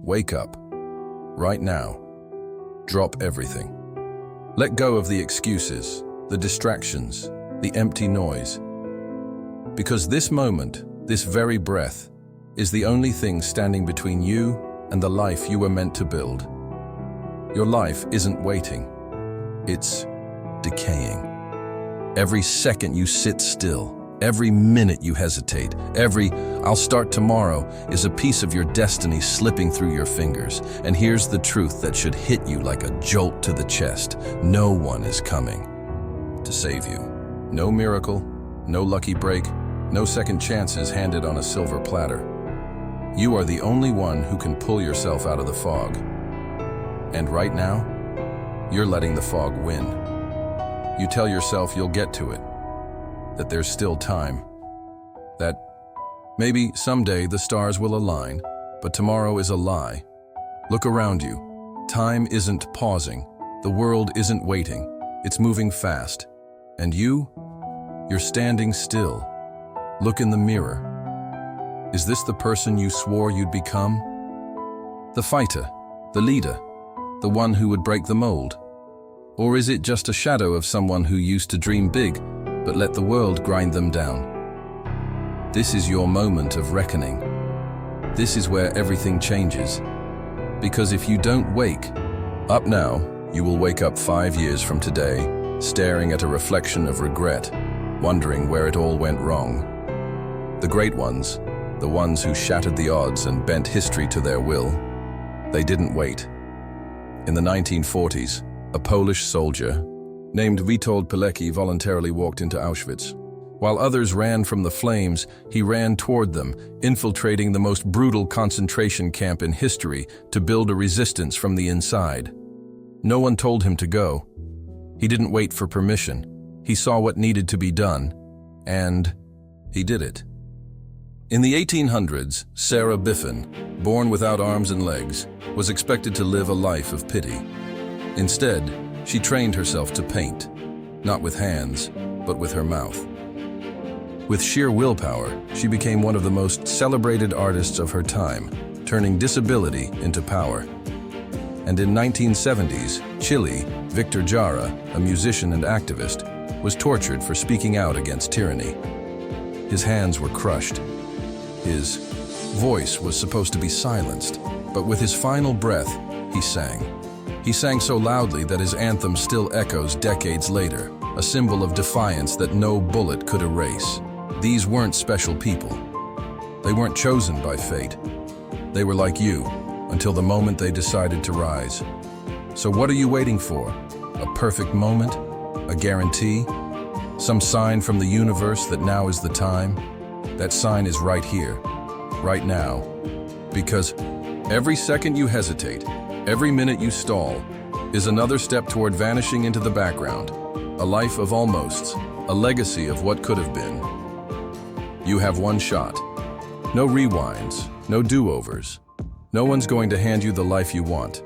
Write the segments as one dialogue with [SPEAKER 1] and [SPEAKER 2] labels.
[SPEAKER 1] Wake up. Right now. Drop everything. Let go of the excuses, the distractions, the empty noise. Because this moment, this very breath, is the only thing standing between you and the life you were meant to build. Your life isn't waiting. It's decaying. Every second you sit still, every minute you hesitate, every "I'll start tomorrow" is a piece of your destiny slipping through your fingers. And here's the truth that should hit you like a jolt to the chest. No one is coming to save you. No miracle, no lucky break, no second chances handed on a silver platter. You are the only one who can pull yourself out of the fog. And right now, you're letting the fog win. You tell yourself you'll get to it, that there's still time, that maybe someday the stars will align, but tomorrow is a lie. Look around you. Time isn't pausing. The world isn't waiting. It's moving fast. And you're standing still. Look in the mirror. Is this the person you swore you'd become? The fighter, the leader, the one who would break the mold? Or is it just a shadow of someone who used to dream big, but let the world grind them down? This is your moment of reckoning. This is where everything changes. Because if you don't wake up now, you will wake up 5 years from today, staring at a reflection of regret, wondering where it all went wrong. The great ones, the ones who shattered the odds and bent history to their will, they didn't wait. In the 1940s, a Polish soldier named Witold Pilecki voluntarily walked into Auschwitz. While others ran from the flames, he ran toward them, infiltrating the most brutal concentration camp in history to build a resistance from the inside. No one told him to go. He didn't wait for permission. He saw what needed to be done, and he did it. In the 1800s, Sarah Biffen, born without arms and legs, was expected to live a life of pity. Instead, she trained herself to paint, not with hands, but with her mouth. With sheer willpower, she became one of the most celebrated artists of her time, turning disability into power. And in 1970s, Chile, Victor Jara, a musician and activist, was tortured for speaking out against tyranny. His hands were crushed. His voice was supposed to be silenced, but with his final breath, he sang. He sang so loudly that his anthem still echoes decades later, a symbol of defiance that no bullet could erase. These weren't special people. They weren't chosen by fate. They were like you, until the moment they decided to rise. So what are you waiting for? A perfect moment? A guarantee? Some sign from the universe that now is the time? That sign is right here, right now. Because every second you hesitate, every minute you stall, is another step toward vanishing into the background. A life of almosts, a legacy of what could have been. You have one shot. No rewinds, no do-overs. No one's going to hand you the life you want.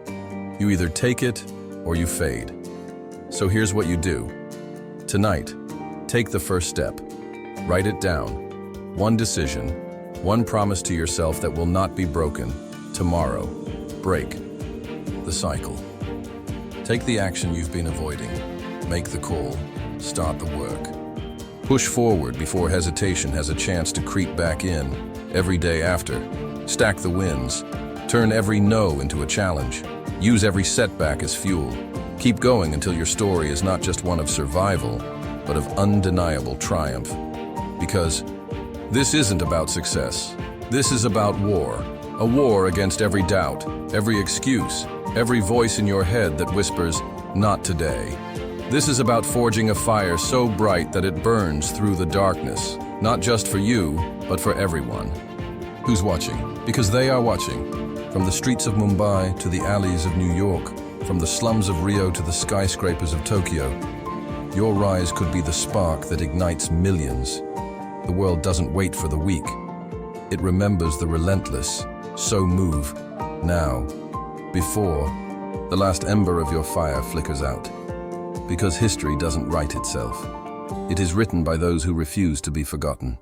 [SPEAKER 1] You either take it or you fade. So here's what you do. Tonight, take the first step. Write it down. One decision, one promise to yourself that will not be broken. Tomorrow, break the cycle. Take the action you've been avoiding. Make the call. Start the work. Push forward before hesitation has a chance to creep back in. Every day after, stack the wins. Turn every no into a challenge. Use every setback as fuel. Keep going until your story is not just one of survival, but of undeniable triumph. Because this isn't about success. This is about war. A war against every doubt, every excuse, every voice in your head that whispers, "Not today." This is about forging a fire so bright that it burns through the darkness, not just for you, but for everyone. Who's watching? Because they are watching. From the streets of Mumbai to the alleys of New York, from the slums of Rio to the skyscrapers of Tokyo, your rise could be the spark that ignites millions. The world doesn't wait for the weak. It remembers the relentless. So move now, before the last ember of your fire flickers out. Because history doesn't write itself. It is written by those who refuse to be forgotten.